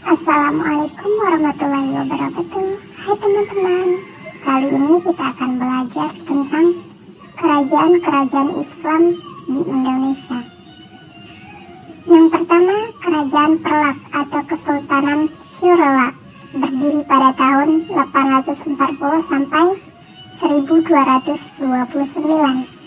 Assalamualaikum warahmatullahi wabarakatuh. Hai teman-teman, kali ini kita akan belajar tentang kerajaan-kerajaan Islam di Indonesia. Yang pertama, Kerajaan Perlak atau Kesultanan Syurelak, berdiri pada tahun 840 sampai 1229.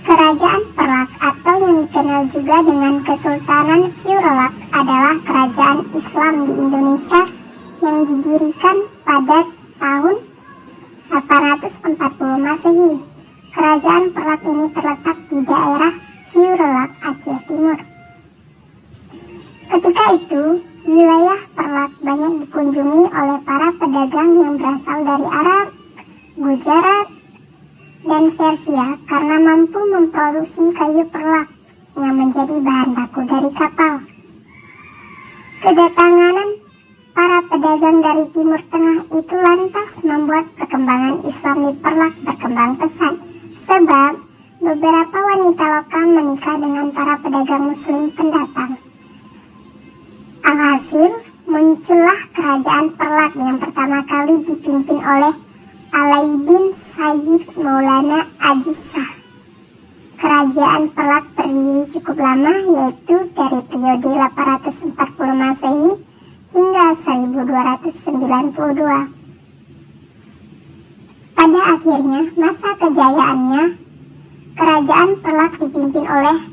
Kerajaan Perlak atau yang dikenal juga dengan Kesultanan Syurelak adalah kerajaan Islam di Indonesia yang didirikan pada tahun 840 Masehi. Kerajaan Perlak ini terletak di daerah Syurelak, Aceh Timur. Ketika itu, wilayah Perlak banyak dikunjungi oleh para pedagang yang berasal dari Arab, Gujarat, dan Persia karena mampu memproduksi kayu perlak yang menjadi bahan baku dari kapal. Kedatangan para pedagang dari Timur Tengah itu lantas membuat perkembangan Islam di Perlak berkembang pesat, sebab beberapa wanita lokal menikah dengan para pedagang Muslim pendatang. Alhasil, muncullah kerajaan Perlak yang pertama kali dipimpin oleh Alaidin Sayyid Maulana Ajizah. Kerajaan Perlak berdiri cukup lama, yaitu dari periode 840 Masehi hingga 1292. Pada akhirnya masa kejayaannya, kerajaan Perlak dipimpin oleh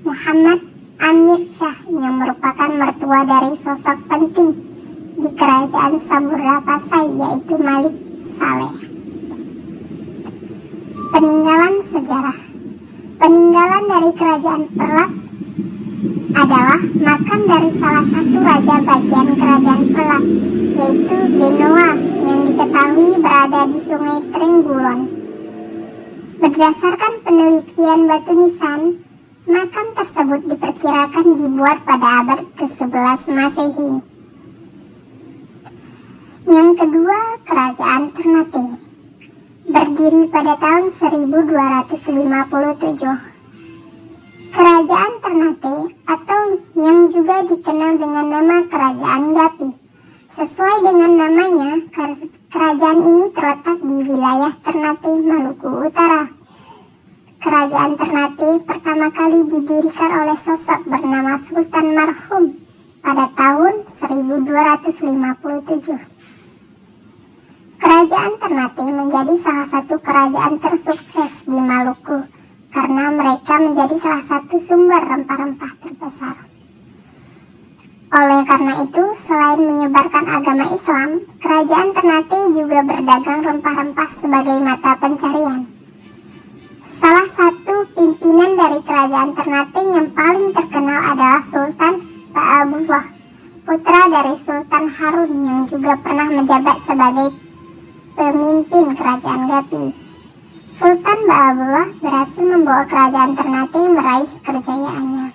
Muhammad Amir Shah yang merupakan mertua dari sosok penting di kerajaan Samudra Pasai, yaitu Malik Saleh. Peninggalan sejarah. Peninggalan dari kerajaan Perlak adalah makam dari salah satu raja bagian kerajaan Perlak, yaitu Benoa, yang diketahui berada di Sungai Trenggulon. Berdasarkan penelitian batu nisan, makam tersebut diperkirakan dibuat pada abad ke-11 Masehi. Yang kedua, Kerajaan Ternate, berdiri pada tahun 1257. Kerajaan Ternate atau yang juga dikenal dengan nama Kerajaan Gapi. Sesuai dengan namanya, kerajaan ini terletak di wilayah Ternate, Maluku Utara. Kerajaan Ternate pertama kali didirikan oleh sosok bernama Sultan Marhum pada tahun 1257. Kerajaan Ternate menjadi salah satu kerajaan tersukses di Maluku karena mereka menjadi salah satu sumber rempah-rempah terbesar. Oleh karena itu, selain menyebarkan agama Islam, kerajaan Ternate juga berdagang rempah-rempah sebagai mata pencarian. Salah satu pimpinan dari kerajaan Ternate yang paling terkenal adalah Sultan Ba'abullah, putra dari Sultan Harun yang juga pernah menjabat sebagai pemimpin kerajaan Gapi. Sultan Ba'abullah berhasil membawa kerajaan Ternate meraih kejayaannya.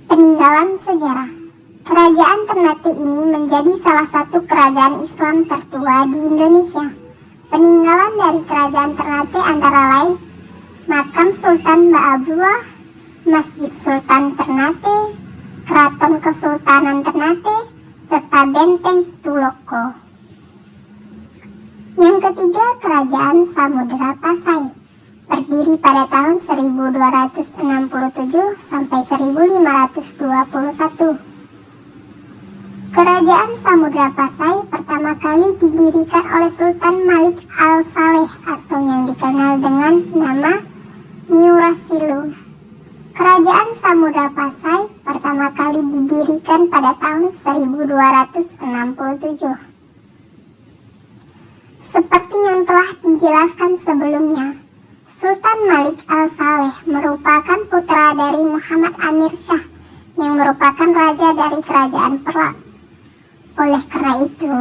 Peninggalan sejarah. Kerajaan Ternate ini menjadi salah satu kerajaan Islam tertua di Indonesia. Peninggalan dari kerajaan Ternate antara lain makam Sultan Ba'abullah, Masjid Sultan Ternate, Keraton Kesultanan Ternate, serta Benteng Tuloko. Yang ketiga, Kerajaan Samudra Pasai, berdiri pada tahun 1267 sampai 1521. Kerajaan Samudra Pasai pertama kali didirikan oleh Sultan Malik Al-Saleh atau yang dikenal dengan nama Miurasilu. Kerajaan Samudra Pasai pertama kali didirikan pada tahun 1267. Seperti yang telah dijelaskan sebelumnya, Sultan Malik Al-Saleh merupakan putra dari Muhammad Amir Shah yang merupakan raja dari kerajaan Perlak. Oleh karena itu,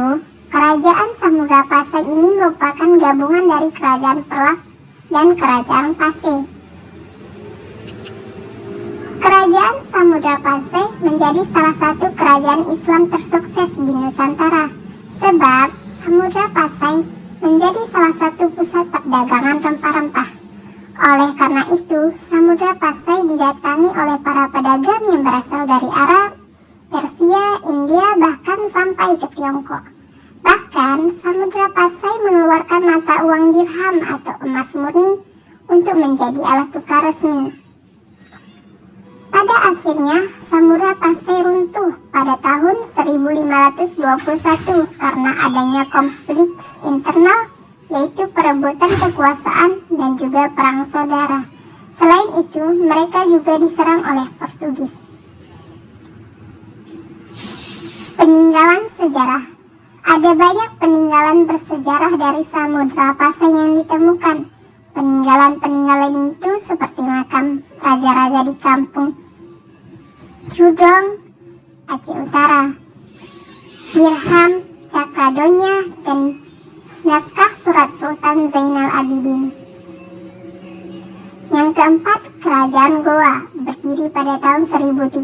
kerajaan Samudra Pasai ini merupakan gabungan dari kerajaan Perlak dan kerajaan Pasai. Kerajaan Samudra Pasai menjadi salah satu kerajaan Islam tersukses di Nusantara, sebab Samudra Pasai menjadi salah satu pusat perdagangan rempah-rempah. Oleh karena itu, Samudra Pasai didatangi oleh para pedagang yang berasal dari Arab, Persia, India, bahkan sampai ke Tiongkok. Bahkan, Samudra Pasai mengeluarkan mata uang dirham atau emas murni untuk menjadi alat tukar resmi. Pada akhirnya, Samudra Pasai runtuh pada tahun 1521 karena adanya konflik internal, yaitu perebutan kekuasaan dan juga perang saudara. Selain itu, mereka juga diserang oleh Portugis. Peninggalan sejarah. Ada banyak peninggalan bersejarah dari Samudra Pasai yang ditemukan. Peninggalan-peninggalan itu seperti makam raja-raja di kampung Judong, Aceh Utara, dirham, cakradonya, dan naskah surat Sultan Zainal Abidin. Yang keempat, Kerajaan Goa, berdiri pada tahun 1300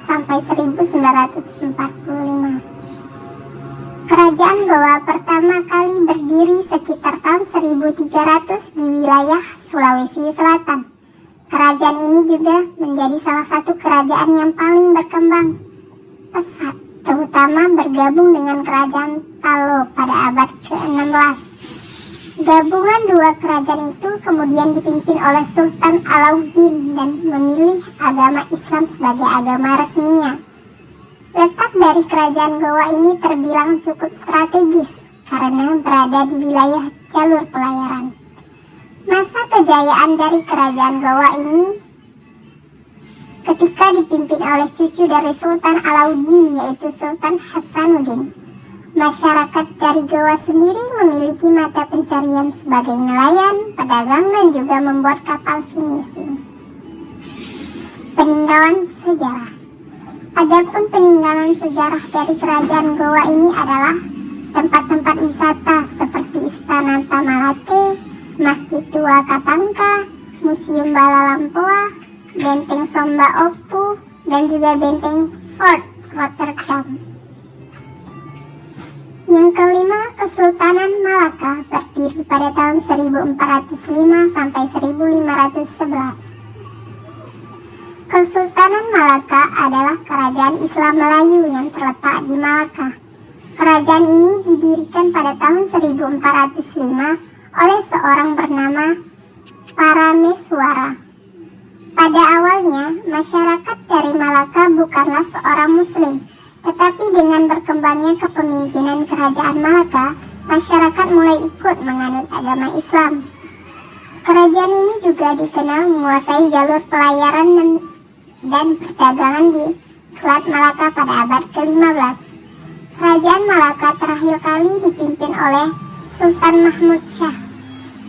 sampai 1945. Kerajaan Goa pertama kali berdiri sekitar tahun 1300 di wilayah Sulawesi Selatan. Kerajaan ini juga menjadi salah satu kerajaan yang paling berkembang pesat, terutama bergabung dengan Kerajaan Talo pada abad ke-16. Gabungan dua kerajaan itu kemudian dipimpin oleh Sultan Alauddin dan memilih agama Islam sebagai agama resminya. Letak dari Kerajaan Goa ini terbilang cukup strategis karena berada di wilayah jalur pelayaran. Masa kejayaan dari Kerajaan Goa ini ketika dipimpin oleh cucu dari Sultan Alauddin, yaitu Sultan Hasanuddin. Masyarakat dari Goa sendiri memiliki mata pencarian sebagai nelayan, pedagang, dan juga membuat kapal finishing. Peninggalan sejarah. Adapun peninggalan sejarah dari Kerajaan Goa ini adalah tempat-tempat wisata seperti Istana Tamalate, Masjid Tua Katangka, Museum Bala Lampoa, Benteng Somba Opu, dan juga Benteng Fort Rotterdam. Yang kelima, Kesultanan Malaka, berdiri pada tahun 1405 sampai 1511. Kesultanan Malaka adalah kerajaan Islam Melayu yang terletak di Malaka. Kerajaan ini didirikan pada tahun 1405 oleh seorang bernama Parameswara. Pada awalnya, masyarakat dari Malaka bukanlah seorang Muslim, tetapi dengan berkembangnya kepemimpinan Kerajaan Malaka, masyarakat mulai ikut menganut agama Islam. Kerajaan ini juga dikenal menguasai jalur pelayaran dan perdagangan di Selat Malaka pada abad ke-15. Kerajaan Malaka terakhir kali dipimpin oleh Sultan Mahmud Shah.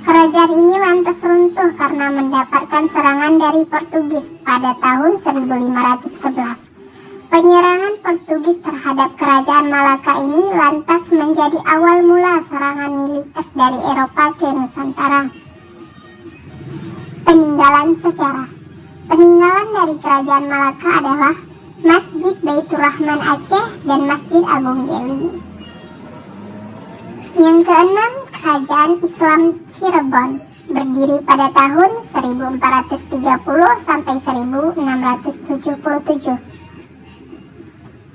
Kerajaan ini lantas runtuh karena mendapatkan serangan dari Portugis pada tahun 1511. Penyerangan Portugis terhadap Kerajaan Malaka ini lantas menjadi awal mula serangan militer dari Eropa ke Nusantara. Peninggalan sejarah. Peninggalan dari Kerajaan Malaka adalah Masjid Baitur Rahman Aceh dan Masjid Agung Geli. Yang keenam, Kerajaan Islam Cirebon, berdiri pada tahun 1430 sampai 1677.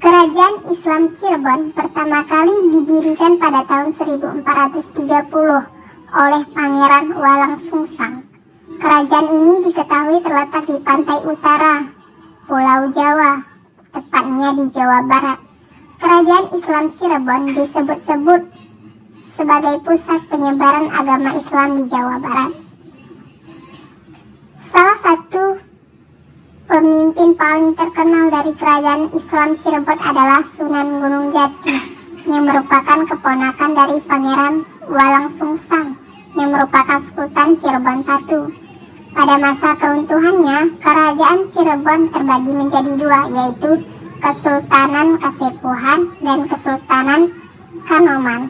Kerajaan Islam Cirebon pertama kali didirikan pada tahun 1430 oleh Pangeran Walang Sungsang. Kerajaan ini diketahui terletak di pantai utara Pulau Jawa, tepatnya di Jawa Barat. Kerajaan Islam Cirebon disebut-sebut sebagai pusat penyebaran agama Islam di Jawa Barat. Salah satu pemimpin paling terkenal dari Kerajaan Islam Cirebon adalah Sunan Gunung Jati, yang merupakan keponakan dari Pangeran Walang Sungsang, yang merupakan Sultan Cirebon I. Pada masa keruntuhannya, Kerajaan Cirebon terbagi menjadi dua, yaitu Kesultanan Kasepuhan dan Kesultanan Kanoman.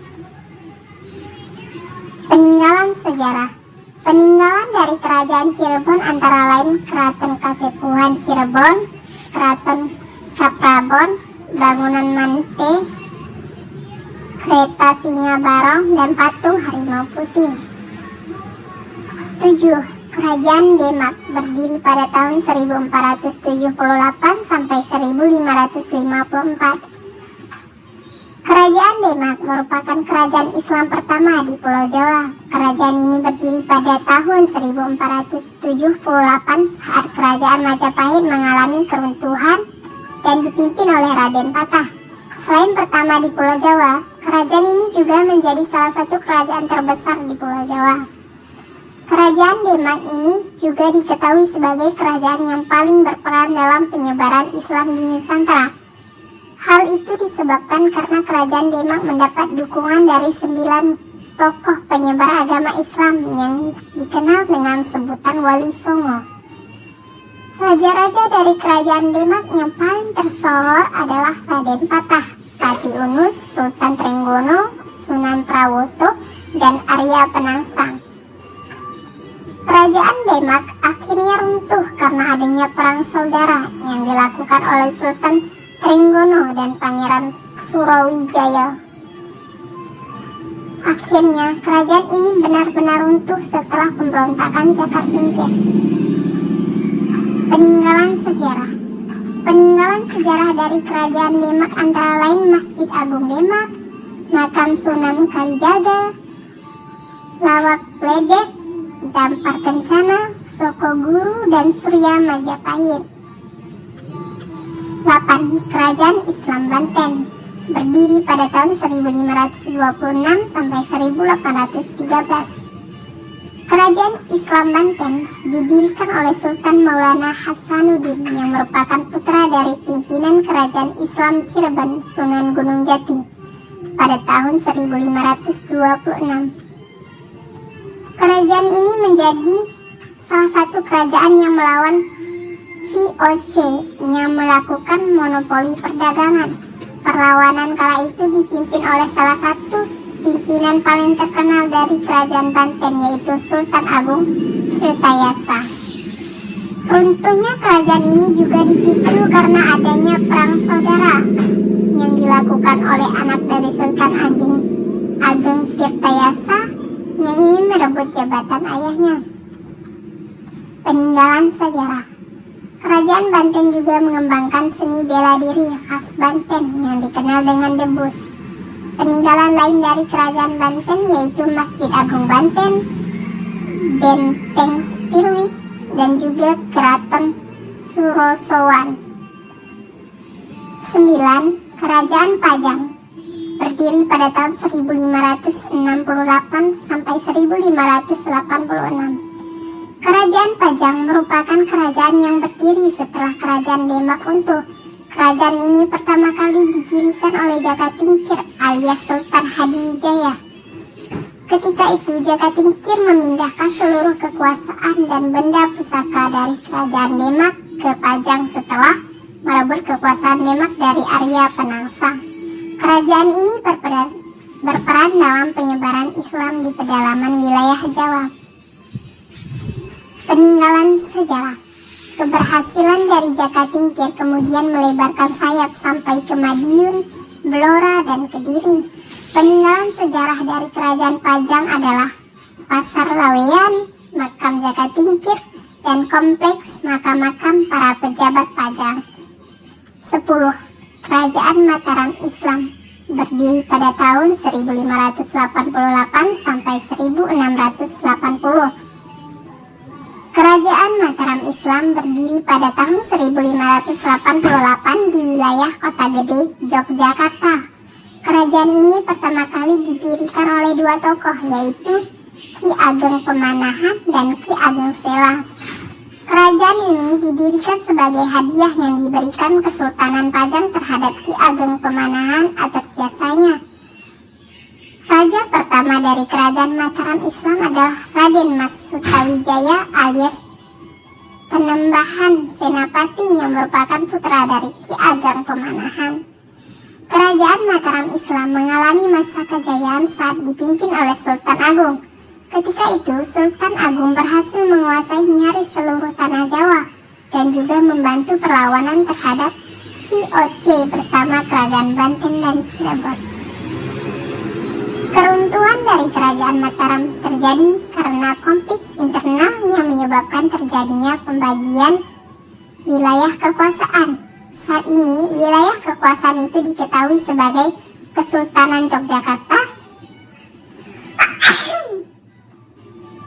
Peninggalan sejarah. Peninggalan dari Kerajaan Cirebon antara lain Keraton Kasepuhan Cirebon, Keraton Kaprabon, Bangunan Mante, Kereta Singa Barong, dan patung Harimau Putih. 7. Kerajaan Demak berdiri pada tahun 1478 sampai 1554. Kerajaan Demak merupakan kerajaan Islam pertama di Pulau Jawa. Kerajaan ini berdiri pada tahun 1478 saat Kerajaan Majapahit mengalami keruntuhan dan dipimpin oleh Raden Patah. Selain pertama di Pulau Jawa, kerajaan ini juga menjadi salah satu kerajaan terbesar di Pulau Jawa. Kerajaan Demak ini juga diketahui sebagai kerajaan yang paling berperan dalam penyebaran Islam di Nusantara. Hal itu disebabkan karena kerajaan Demak mendapat dukungan dari 9 tokoh penyebar agama Islam yang dikenal dengan sebutan Wali Songo. Raja-raja dari kerajaan Demak yang paling tersohor adalah Raden Patah, Pati Unus, Sultan Trenggono, Sunan Prawoto, dan Arya Penangsang. Kerajaan Demak akhirnya runtuh karena adanya perang saudara yang dilakukan oleh Sultan Trenggono dan Pangeran Surowijaya. Akhirnya kerajaan ini benar-benar runtuh setelah pemberontakan Jakartingkir. Peninggalan sejarah. Peninggalan sejarah dari kerajaan Demak antara lain Masjid Agung Demak, Makam Sunan Kalijaga, Lawak Ledek, Dampar Kencana, Sokoguru, dan Surya Majapahit. 8. Kerajaan Islam Banten berdiri pada tahun 1526 sampai 1813. Kerajaan Islam Banten didirikan oleh Sultan Maulana Hasanuddin yang merupakan putra dari pimpinan Kerajaan Islam Cirebon Sunan Gunung Jati pada tahun 1526. Kerajaan ini menjadi salah satu kerajaan yang melawan VOC yang melakukan monopoli perdagangan. Perlawanan kala itu dipimpin oleh salah satu pimpinan paling terkenal dari kerajaan Banten, yaitu Sultan Agung Tirtayasa. Runtuhnya kerajaan ini juga dipicu karena adanya perang saudara yang dilakukan oleh anak dari Sultan Ageng Tirtayasa yang ingin merebut jabatan ayahnya. Peninggalan sejarah. Kerajaan Banten juga mengembangkan seni bela diri khas Banten yang dikenal dengan debus. Peninggalan lain dari kerajaan Banten yaitu Masjid Agung Banten, Benteng Spirwik, dan juga Keraton Surosowan. 9. Kerajaan Pajang berdiri pada tahun 1568 sampai 1586. Kerajaan Pajang merupakan kerajaan yang berdiri setelah kerajaan Demak runtuh. Kerajaan ini pertama kali didirikan oleh Jakatingkir alias Sultan Hadiwijaya. Ketika itu Jakatingkir memindahkan seluruh kekuasaan dan benda pusaka dari kerajaan Demak ke Pajang setelah merebut kekuasaan Demak dari Arya Penangsang. Kerajaan ini berperan dalam penyebaran Islam di pedalaman wilayah Jawa. Peninggalan sejarah. Keberhasilan dari Jakatingkir kemudian melebarkan sayap sampai ke Madiun, Blora, dan Kediri. Peninggalan sejarah dari kerajaan Pajang adalah Pasar Laweyan, Makam Jakatingkir, dan kompleks makam-makam para pejabat Pajang. 10. Kerajaan Mataram Islam berdiri pada tahun 1588 sampai 1680. Kerajaan Mataram Islam berdiri pada tahun 1588 di wilayah Kota Gede, Yogyakarta. Kerajaan ini pertama kali didirikan oleh dua tokoh, yaitu Ki Ageng Pemanahan dan Ki Ageng Sela. Kerajaan ini didirikan sebagai hadiah yang diberikan Kesultanan Pajang terhadap Ki Ageng Pemanahan atas jasanya. Raja pertama dari kerajaan Mataram Islam adalah Raden Mas Sutawijaya alias Penembahan Senapati yang merupakan putra dari Ki Ageng Pemanahan. Kerajaan Mataram Islam mengalami masa kejayaan saat dipimpin oleh Sultan Agung. Ketika itu Sultan Agung berhasil menguasai nyaris seluruh tanah Jawa dan juga membantu perlawanan terhadap VOC bersama kerajaan Banten dan Cirebon. Keruntuhan dari Kerajaan Mataram terjadi karena konflik internal yang menyebabkan terjadinya pembagian wilayah kekuasaan. Saat ini, wilayah kekuasaan itu diketahui sebagai Kesultanan Yogyakarta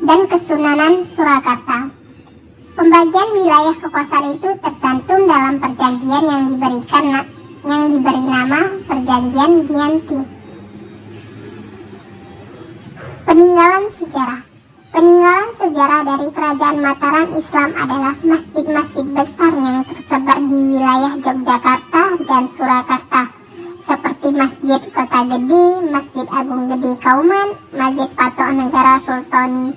dan Kesunanan Surakarta. Pembagian wilayah kekuasaan itu tercantum dalam perjanjian yang diberi nama Perjanjian Giyanti. Peninggalan sejarah. Peninggalan sejarah dari Kerajaan Mataram Islam adalah masjid-masjid besar yang tersebar di wilayah Yogyakarta dan Surakarta, seperti Masjid Kota Gede, Masjid Agung Gede Kauman, Masjid Patok Negara Sultani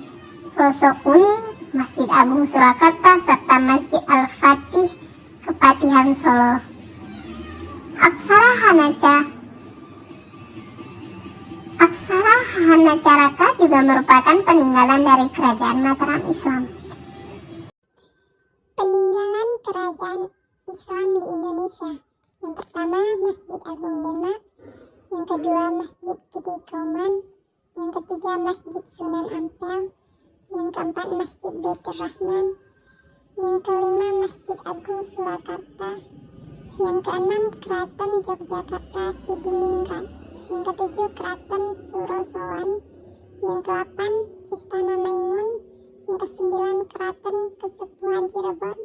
Roso Kuning, Masjid Agung Surakarta, serta Masjid Al-Fatih Kepatihan Solo. Aksara Hanacaraka juga merupakan peninggalan dari Kerajaan Mataram Islam. Peninggalan Kerajaan Islam di Indonesia. Yang pertama, Masjid Agung Demak. Yang kedua, Masjid Gede Kauman. Yang ketiga, Masjid Sunan Ampel. Yang keempat, Masjid Baitur Rahman. Yang kelima, Masjid Agung Surakarta. Yang keenam, Keraton Yogyakarta Hadiningrat. Yang ketujuh, Keraton Surosowan. Yang ke-8, Istana Maimun. Yang ke-9, Keraton Kesepuhan Cirebon.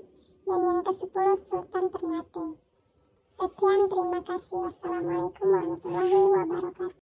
Dan yang ke-10, Sultan Ternate. Sekian, terima kasih. Wassalamualaikum warahmatullahi wabarakatuh.